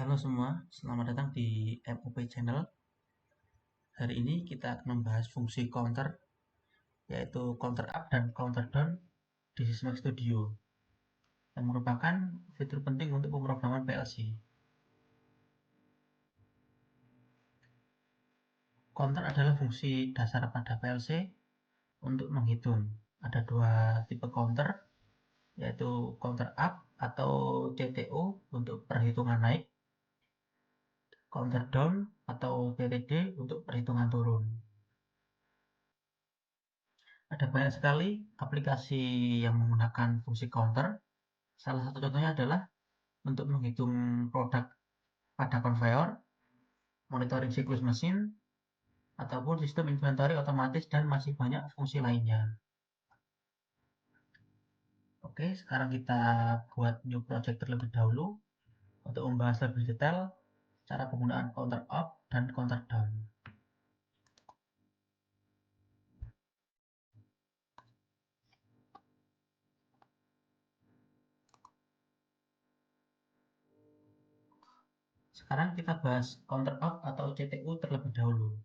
Halo semua, selamat datang di FOP Channel. Hari ini kita akan membahas fungsi counter, yaitu counter up dan counter down di Sysmax Studio, yang merupakan fitur penting untuk pemrograman PLC. Counter adalah fungsi dasar pada PLC untuk menghitung. Ada dua tipe counter, yaitu counter up atau CTO untuk perhitungan naik, counter down atau CTD untuk perhitungan turun. Ada banyak sekali aplikasi yang menggunakan fungsi counter. Salah satu contohnya adalah untuk menghitung produk pada konveyor, monitoring siklus mesin, ataupun sistem inventory otomatis, dan masih banyak fungsi lainnya. Oke, sekarang kita buat new project terlebih dahulu untuk membahas lebih detail cara penggunaan counter up dan counter down. Sekarang kita bahas counter up atau CTU terlebih dahulu.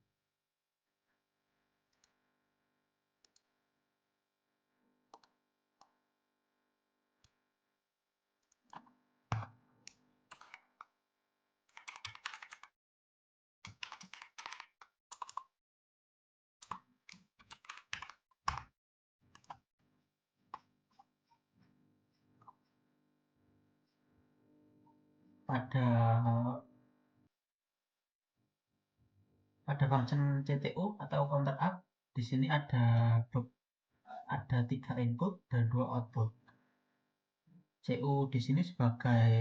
Pada function CTU atau counter up, di sini ada 3 input dan 2 output. CU di sini sebagai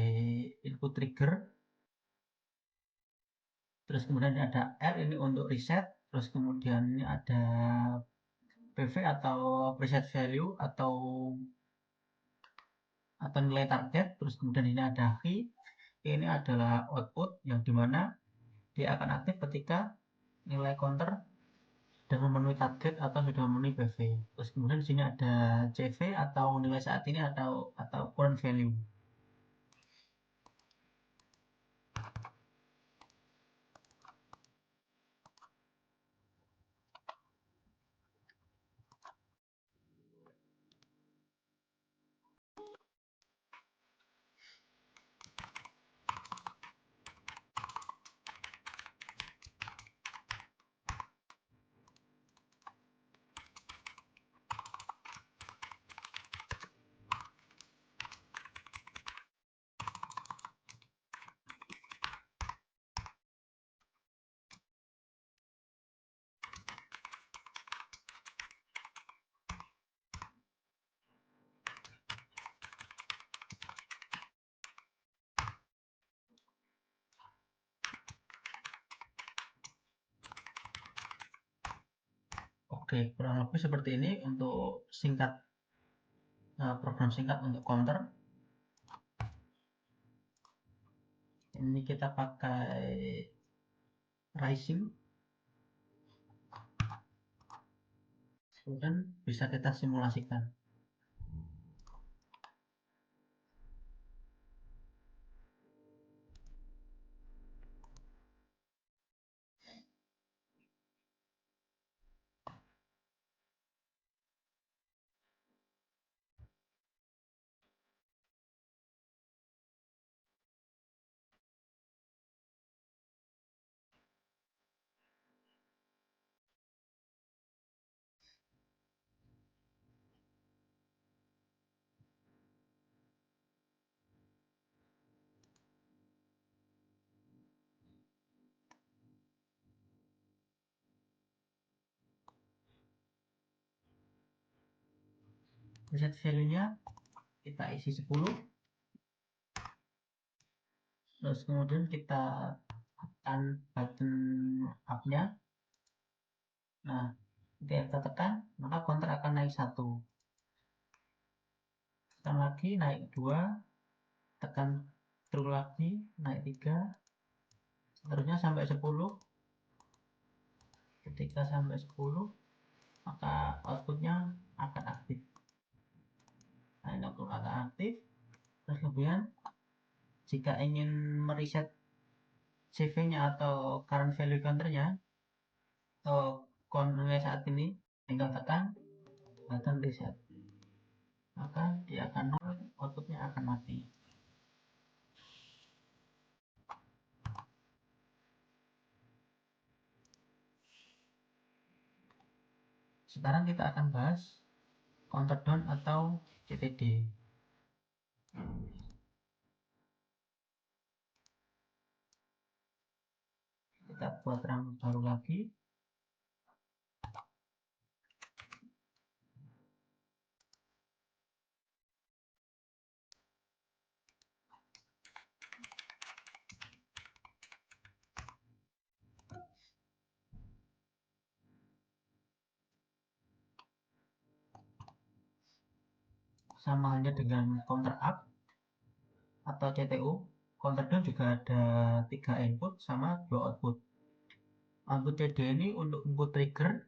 input trigger, terus kemudian ini ada R ini untuk reset, terus kemudian ini ada PV atau preset value atau nilai target, terus kemudian ini ada key, ini adalah output yang dimana dia akan aktif ketika nilai counter sudah memenuhi target atau sudah memenuhi PV. Terus kemudian di sini ada CV atau nilai saat ini atau current value. Oke, kurang lebih seperti ini untuk program singkat untuk counter. Ini kita pakai Rising, kemudian bisa kita simulasikan. Reset value-nya kita isi 10, terus kemudian kita tekan button up-nya. Nah, ketika kita tekan, maka counter akan naik 1. Tekan lagi, naik 2. Tekan terus lagi, naik 3. Seterusnya sampai 10. Ketika sampai 10, maka outputnya akan aktif. Nah, ini akan aktif. Terus kemudian jika ingin mereset CV-nya atau current value counter-nya atau counter saat ini tinggal tekan button reset, maka dia akan nol, outputnya akan mati. Sekarang kita akan bahas counter down atau CTD. Kita buat rambut baru lagi. Sama halnya dengan counter up atau CTU, counter down juga ada 3 input sama 2 output. Output CD ini untuk input trigger,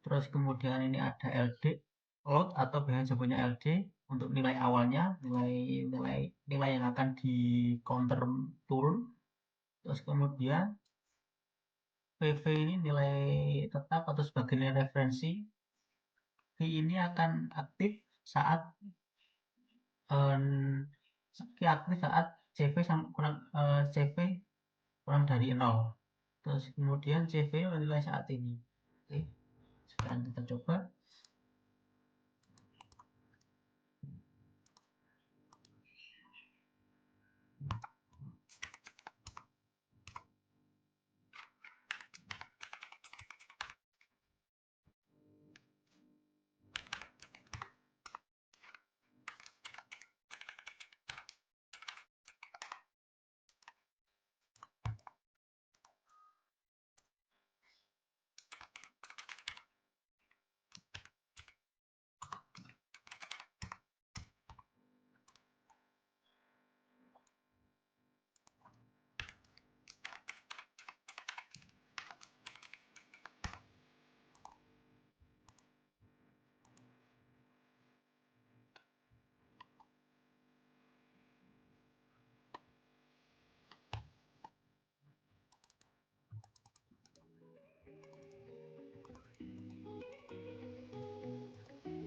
terus kemudian ini ada LD load atau biasanya sebutnya LD untuk nilai awalnya, nilai yang akan di counter turun. Terus kemudian PV ini nilai tetap atau sebagai nilai referensi. V ini akan aktif saat CV CV kurang dari 0. Terus kemudian CV nilai saat ini. Oke, sekarang kita coba.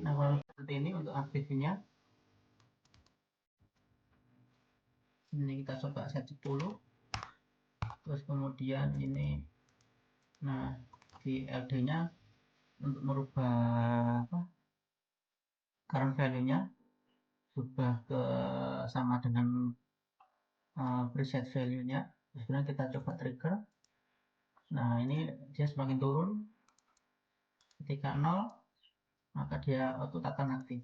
Nah, kalau seperti ini untuk aktifnya, ini kita coba set 10. Terus kemudian ini, nah di LD nya untuk merubah current value nya sudah ke sama dengan preset value nya. Sebenarnya kita coba trigger. Nah, ini dia semakin turun. Ketika 0, maka dia output akan aktif.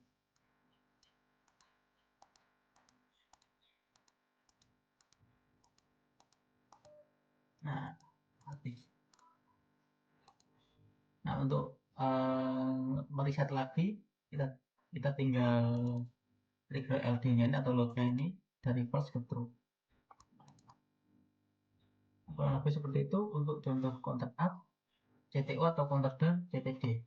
Nah, aktif. Nah, untuk meriset lagi, kita tinggal trigger LD-nya ini atau load-nya ini dari false ke true. Kurang lebih seperti itu untuk contoh counter up, CTU atau counter down, CTD.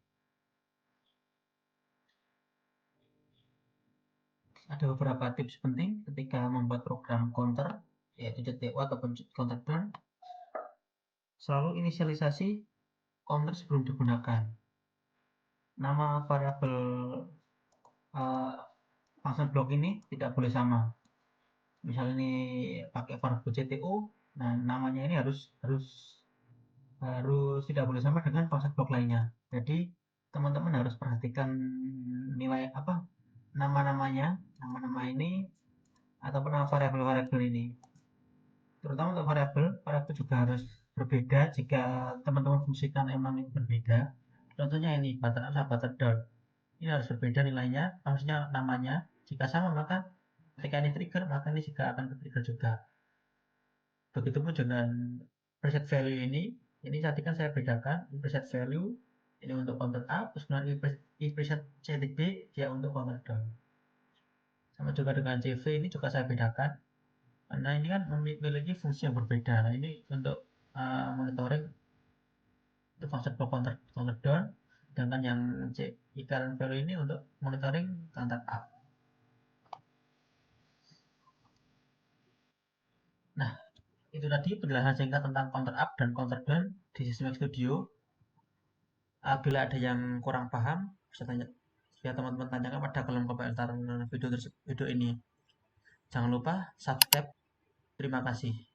Ada beberapa tips penting ketika membuat program counter, yaitu CTU ataupun counter down. Selalu inisialisasi counter sebelum digunakan. Nama variabel function block ini tidak boleh sama. Misalnya ini pakai variabel CTU, nah namanya ini harus tidak boleh sama dengan function block lainnya. Jadi teman-teman harus perhatikan nilai nama-nama ini ataupun nama variabel-variabel ini. Terutama untuk variabel juga harus berbeda jika teman-teman fungsikan emang berbeda. Contohnya ini button up sama button down. Ini harus berbeda nilainya, maksudnya namanya. Jika sama maka ketika ini trigger, maka ini juga akan trigger juga. Begitupun dengan preset value ini tadi kan saya bedakan preset value ini untuk counter up, terus kemudian preset CTB dia untuk counter down. Sama juga dengan CV ini juga saya bedakan karena ini kan memiliki fungsi yang berbeda. Nah, ini untuk monitoring itu function for counter down, sedangkan yang current value ini untuk monitoring counter up. Nah, Itu tadi penjelasan singkat tentang counter up dan counter down di Systematic Studio. Bila ada yang kurang paham, bisa tanya, ya teman-teman tanyakan pada kolom komentar video ini. Jangan lupa subscribe. Terima kasih.